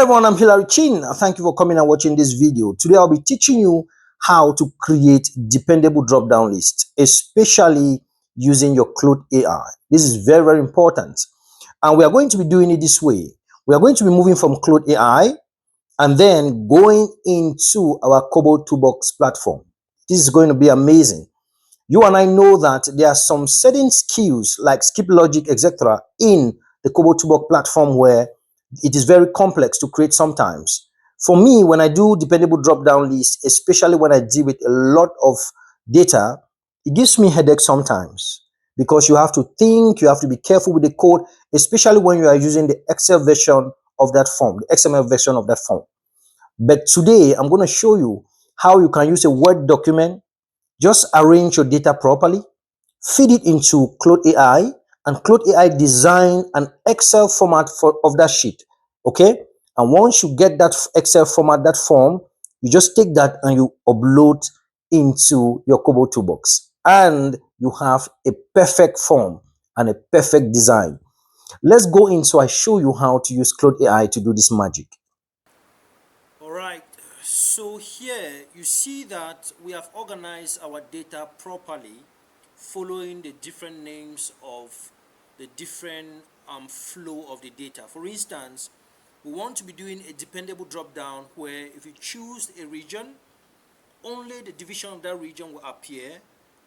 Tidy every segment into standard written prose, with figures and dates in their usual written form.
everyone, I'm Hilary Chin. Thank you for coming and watching this video. Today I'll be teaching you how to create dependable drop-down lists, especially using your Claude AI. This is very, very important. And we are going to be doing it this way. We are going to be moving from Claude AI and then going into our Kobotoolbox platform. This is going to be amazing. You and I know that there are some certain skills like skip logic, etc. in the Kobotoolbox platform where it is very complex to create sometimes. For me, when I do dependable drop-down lists, especially when I deal with a lot of data, it gives me headache sometimes because you have to think, you have to be careful with the code, especially when you are using the Excel version of that form, the XML version of that form. But today, I'm going to show you how you can use a Word document, just arrange your data properly, feed it into Claude AI, and Claude AI design an Excel format of that sheet. Okay? And once you get that Excel format, that form, you just take that and you upload into your Kobotoolbox. And you have a perfect form and a perfect design. Let's go in so I show you how to use Claude AI to do this magic. All right, so here you see that we have organized our data properly following the different names of the different flow of the data. For instance, we want to be doing a dependable drop down where if you choose a region, only the division of that region will appear,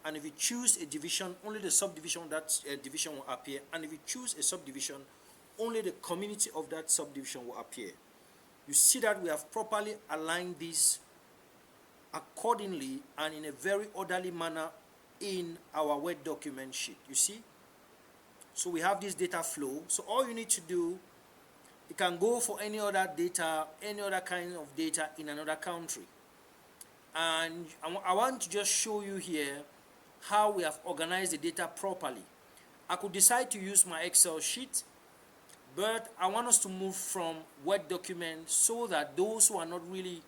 and if you choose a division, only the subdivision of that division will appear, and if you choose a subdivision, only the community of that subdivision will appear. You see that we have properly aligned this accordingly and in a very orderly manner in our Word document sheet. You see? So we have this data flow. So all you need to do, you can go for any other data, any other kind of data in another country. And I want to just show you here how we have organized the data properly. I could decide to use my Excel sheet, but I want us to move from Word document so that those who are not really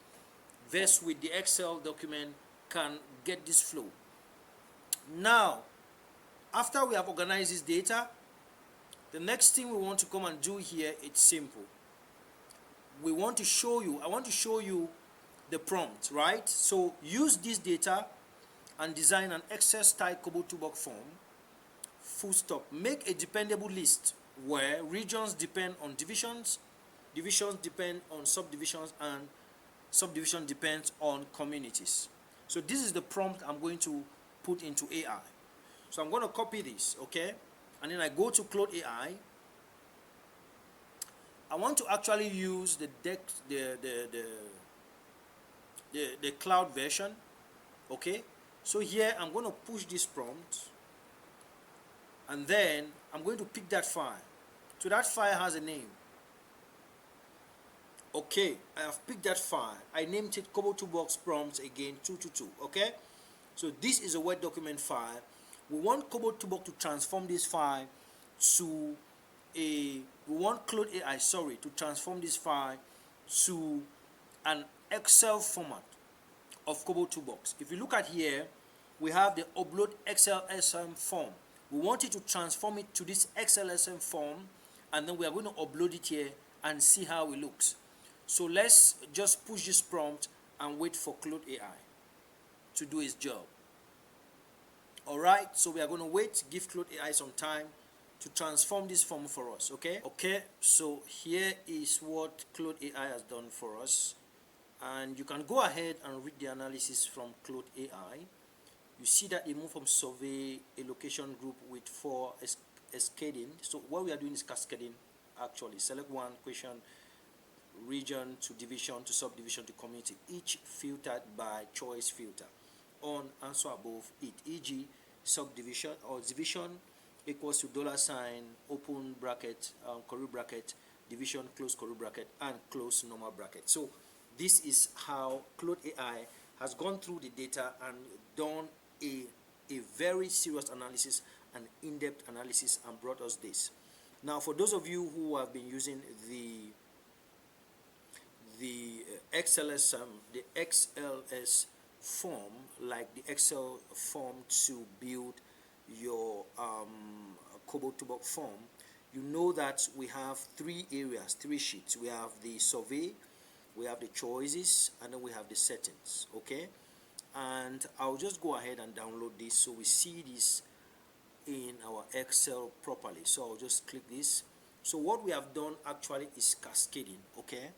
versed with the Excel document can get this flow. Now, after we have organized this data, the next thing we want to come and do here, it's simple. I want to show you the prompt, right? So use this data and design an Excel style Kobotoolbox form. Full stop. Make a dependable list where regions depend on divisions, divisions depend on subdivisions, and subdivision depends on communities. So this is the prompt I'm going to put into AI. So I'm going to copy this, okay? And then I go to Claude AI. I want to actually use the cloud version, okay? So here I'm going to push this prompt, and then I'm going to pick that file. So that file has a name. Okay, I have picked that file. I named it Kobotoolbox prompts again 222. Okay, so this is a Word document file. We want Kobotoolbox to transform this file to we want Claude AI, to transform this file to an Excel format of Kobotoolbox. If you look at here, we have the upload XLSM form. We want it to transform it to this XLSM form, and then we are going to upload it here and see how it looks. So let's just push this prompt and wait for Claude AI to do its job. Alright, so we are going to wait, give Claude AI some time to transform this form for us, okay? Okay, so here is what Claude AI has done for us. And you can go ahead and read the analysis from Claude AI. You see that it moved from survey a location group with 4 cascading. So what we are doing is cascading actually. Select one question, region to division to subdivision to community, each filtered by choice filter on answer above it, e.g. subdivision or division equals to $ open bracket curly bracket division close curly bracket and close normal bracket. So this is how Claude AI has gone through the data and done a very serious analysis and in-depth analysis and brought us this. Now for those of you who have been using the XLS form, like the Excel form to build your Kobotoolbox form, you know that we have three areas, three sheets. We have the survey, we have the choices, and then we have the settings. Okay, and I'll just go ahead and download this so we see this in our Excel properly. So I'll just click this. So what we have done actually is cascading. Okay,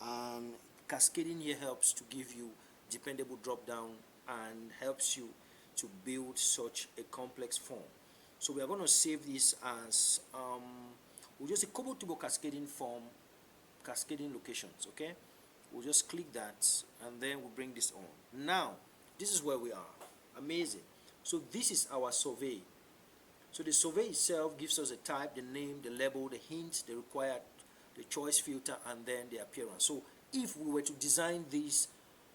and cascading here helps to give you dependable drop down and helps you to build such a complex form. So we are going to save this as we'll just say Kobotoolbox cascading form, cascading locations. Okay, we'll just click that and then we'll bring this on. Now this is where we are. Amazing. So this is our survey. So the survey itself gives us a type, the name, the label, the hint, the required, the choice filter, and then the appearance. So if we were to design this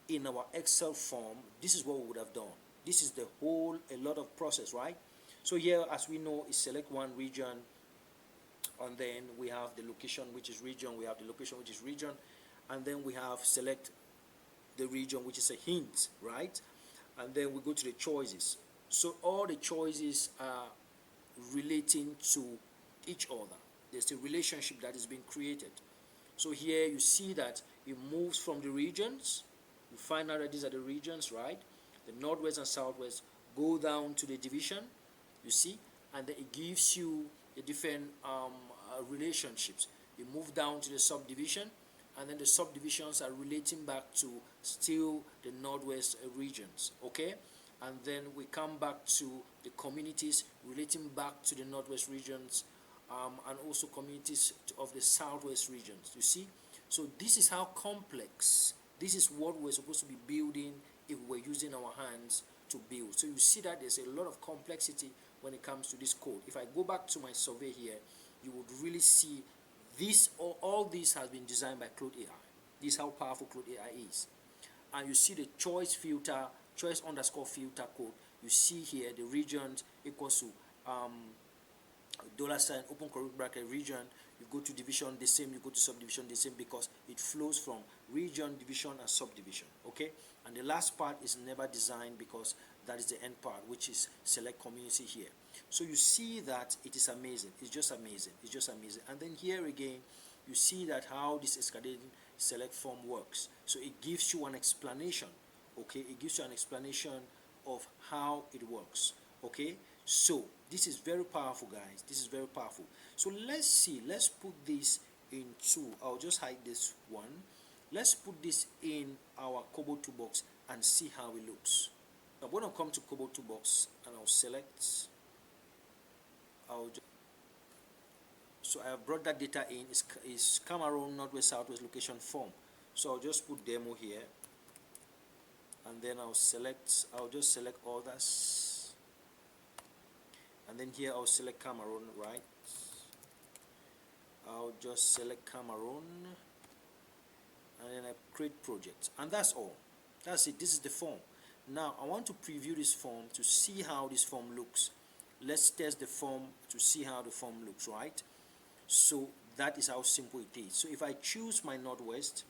in our Excel form, this is what we would have done. This is the whole, a lot of process, right? So here, as we know, is select one region, and then we have the location, which is region, we have the location, which is region, and then we have select the region, which is a hint, right? And then we go to the choices. So all the choices are relating to each other. There's a relationship that is being created. So here you see that it moves from the regions. You find out that these are the regions, right? The northwest and southwest go down to the division, you see, and then it gives you the different relationships. You move down to the subdivision, and then the subdivisions are relating back to still the northwest regions. Okay, and then we come back to the communities relating back to the northwest regions, and also communities of the southwest regions. You see, so this is how complex, this is what we're supposed to be building if we're using our hands to build. So you see that there's a lot of complexity when it comes to this code. If I go back to my survey here, you would really see this, all this has been designed by Claude AI. This is how powerful Claude AI is. And you see the choice filter, choice underscore filter code. You see here the regions equals to $ open curly bracket region. You go to division, the same. You go to subdivision, the same, because it flows from region, division, and subdivision. Okay, and the last part is never designed because that is the end part, which is select community here. So you see that it is amazing. It's just amazing. It's just amazing. And then here again, you see that how this cascading select form works. So it gives you an explanation. Okay, it gives you an explanation of how it works. Okay, so this is very powerful, guys. This is very powerful. So let's see, let's put this into, I'll just hide this one. Let's put this in our Kobotoolbox and see how it looks. I'm going to come to Kobotoolbox and I'll select, so I have brought that data in. Is Cameroon northwest southwest location form. So I'll just put demo here, and then I'll just select others, and then here I'll select Cameroon, right? I'll just select Cameroon, and then I create project, and that's all. That's it. This is the form. Now I want to preview this form to see how this form looks. Let's test the form to see how the form looks, right? So that is how simple it is. So if I choose my northwest,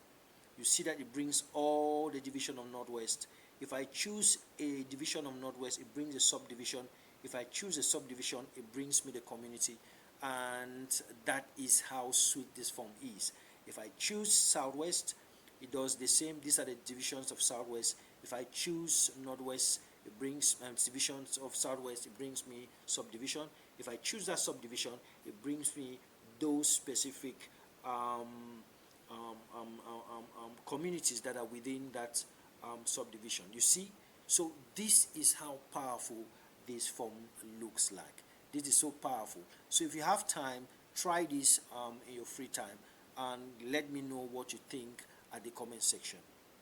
you see that it brings all the division of northwest. If I choose a division of northwest, it brings a subdivision. If I choose a subdivision, it brings me the community. And that is how sweet this form is. If I choose southwest, it does the same. These are the divisions of southwest. If I choose northwest, it brings divisions of southwest, it brings me subdivision. If I choose that subdivision, it brings me those specific communities that are within that subdivision. You see, so this is how powerful this form looks like. This is so powerful. So if you have time, try this in your free time and let me know what you think at the comment section.